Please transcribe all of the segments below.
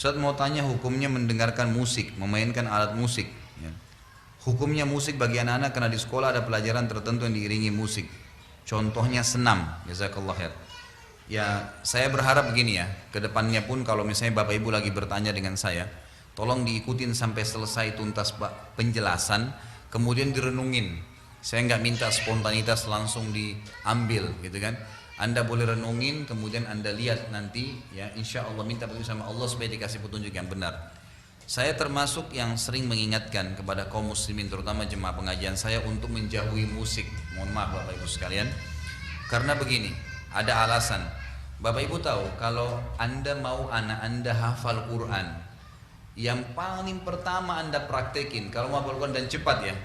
Ustaz mau tanya hukumnya mendengarkan musik, memainkan alat musik. Ya. Hukumnya musik bagi anak-anak karena di sekolah ada pelajaran tertentu yang diiringi musik. Contohnya senam. Jazakallah khair. Ya, saya berharap begini ya, kedepannya pun kalau misalnya Bapak Ibu lagi bertanya dengan saya, tolong diikutin sampai selesai tuntas penjelasan, kemudian direnungin. Saya nggak minta spontanitas langsung diambil, gitu kan? Anda boleh renungin, kemudian Anda lihat nanti, ya insya Allah minta petunjuk sama Allah supaya dikasih petunjuk yang benar. Saya termasuk yang sering mengingatkan kepada kaum muslimin, terutama jemaah pengajian saya untuk menjauhi musik. Mohon maaf Bapak Ibu sekalian, karena begini. Ada alasan. Bapak Ibu tahu kalau Anda mau anak Anda hafal Quran, yang paling pertama Anda praktekin kalau mau hafal Quran dan cepat ya,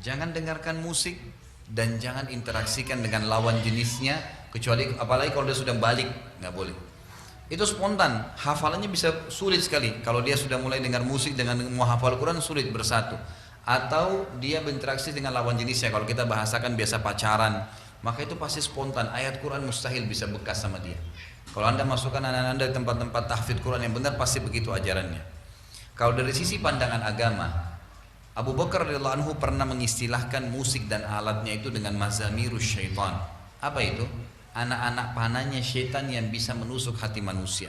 jangan dengarkan musik dan jangan interaksikan dengan lawan jenisnya, kecuali apalagi kalau dia sudah balik, nggak boleh. Itu spontan, hafalannya bisa sulit sekali. Kalau dia sudah mulai dengar musik dengan mau hafal Quran sulit bersatu. Atau dia berinteraksi dengan lawan jenisnya, kalau kita bahasakan biasa pacaran, maka itu pasti spontan. Ayat Quran mustahil bisa bekas sama dia. Kalau Anda masukkan anak-anak Anda di tempat-tempat tahfidz Quran yang benar, pasti begitu ajarannya. Kalau dari sisi pandangan agama, Abu Bakar radhiyallahu anhu pernah mengistilahkan musik dan alatnya itu dengan mazamirus syaitan. Apa itu? Anak-anak panahnya syaitan yang bisa menusuk hati manusia.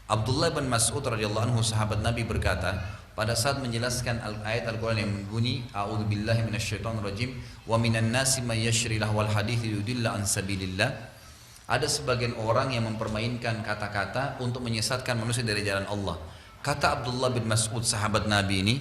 Abdullah bin Mas'ud radhiyallahu anhu sahabat Nabi berkata, pada saat menjelaskan ayat Al-Quran yang berbunyi a'udzubillahi minasyaitonirrajim wa minan nasi may yashri lahwal hadits yudilla an sabilillah, ada sebagian orang yang mempermainkan kata-kata untuk menyesatkan manusia dari jalan Allah. Kata Abdullah bin Mas'ud sahabat Nabi ini,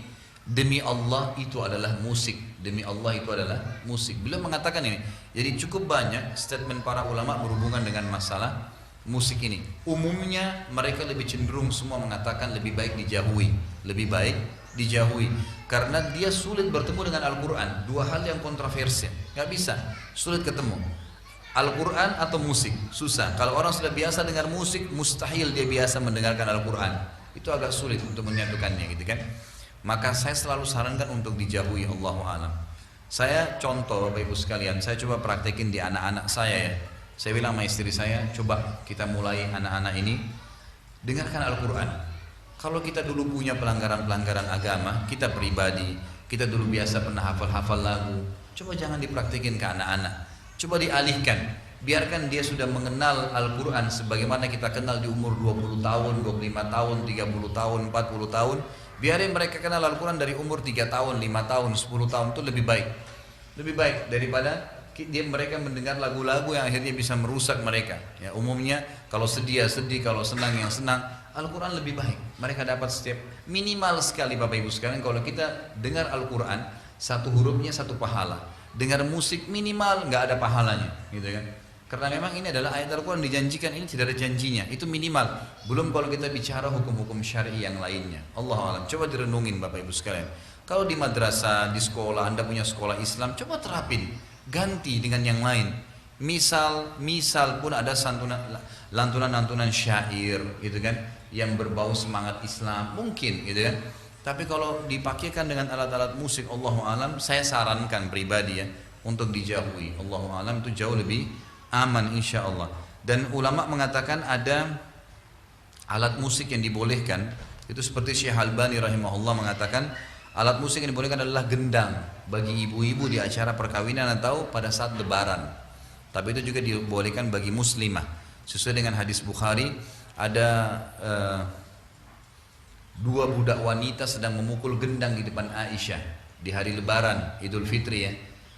demi Allah itu adalah musik, demi Allah itu adalah musik. Beliau mengatakan ini. Jadi cukup banyak statement para ulama berhubungan dengan masalah musik ini. Umumnya mereka lebih cenderung semua mengatakan lebih baik dijauhi, lebih baik dijauhi, karena dia sulit bertemu dengan Al-Quran. Dua hal yang kontroversial, nggak bisa, sulit ketemu. Al-Quran atau musik, susah. Kalau orang sudah biasa dengar musik, mustahil dia biasa mendengarkan Al-Quran. Itu agak sulit untuk menyatukannya, gitu kan? Maka saya selalu sarankan untuk dijauhi. Allahu a'lam. Saya contoh Bapak Ibu sekalian, saya coba praktekin di anak-anak saya ya. Saya bilang sama istri saya, coba kita mulai anak-anak ini dengarkan Al-Quran. Kalau kita dulu punya pelanggaran-pelanggaran agama, kita pribadi, kita dulu biasa pernah hafal-hafal lagu, coba jangan dipraktikin ke anak-anak. Coba dialihkan, biarkan dia sudah mengenal Al-Quran sebagaimana kita kenal di umur 20 tahun, 25 tahun, 30 tahun, 40 tahun. Biarin mereka kenal Al-Quran dari umur 3 tahun, 5 tahun, 10 tahun, itu lebih baik. Lebih baik daripada mereka mendengar lagu-lagu yang akhirnya bisa merusak mereka. Ya, umumnya kalau sedih ya sedih, kalau senang yang senang. Al-Quran lebih baik. Mereka dapat setiap minimal sekali Bapak Ibu sekalian, kalau kita dengar Al-Quran satu hurufnya satu pahala. Dengar musik minimal nggak ada pahalanya, gitu kan? Karena memang ini adalah ayat Al-Quran dijanjikan, ini tidak ada janjinya. Itu minimal. Belum kalau kita bicara hukum-hukum syar'i yang lainnya. Allahu a'lam. Coba direnungin Bapak Ibu sekalian. Kalau di madrasah, di sekolah, Anda punya sekolah Islam, coba terapin. Ganti dengan yang lain. Misal pun ada lantunan-lantunan syair, gitu kan, yang berbau semangat Islam, mungkin, gitu kan. Tapi kalau dipakaikan dengan alat-alat musik, Allahu a'lam, saya sarankan pribadi ya untuk dijauhi. Allahu a'lam, itu jauh lebih aman insya Allah. Dan ulama mengatakan ada alat musik yang dibolehkan, itu seperti Syekh Albani rahimahullah mengatakan alat musik yang dibolehkan adalah gendang bagi ibu-ibu di acara perkawinan atau pada saat lebaran. Tapi itu juga dibolehkan bagi muslimah. Sesuai dengan hadis Bukhari, ada dua budak wanita sedang memukul gendang di depan Aisyah di hari lebaran Idul Fitri ya.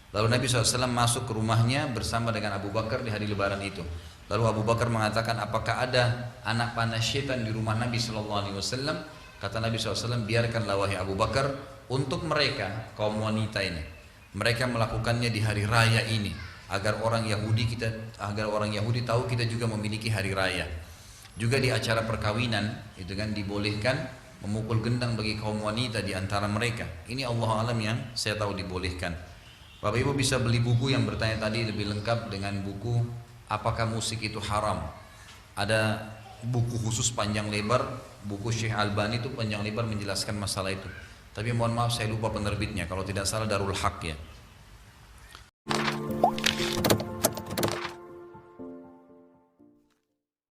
Lalu Nabi SAW masuk ke rumahnya bersama dengan Abu Bakar di hari lebaran itu. Lalu Abu Bakar mengatakan, apakah ada anak panah syaitan di rumah Nabi SAW? Kata Nabi SAW, biarkanlah wahai Abu Bakar, untuk mereka, kaum wanita ini, mereka melakukannya di hari raya ini, agar orang Yahudi tahu kita juga memiliki hari raya. Juga di acara perkawinan, itu kan dibolehkan memukul gendang bagi kaum wanita di antara mereka. Ini Allah alam yang saya tahu dibolehkan. Bapak Ibu bisa beli buku yang bertanya tadi lebih lengkap dengan buku apakah musik itu haram. Ada buku khusus panjang lebar, buku Syekh Albani itu panjang lebar menjelaskan masalah itu. Tapi mohon maaf saya lupa penerbitnya, kalau tidak salah Darul Haq ya.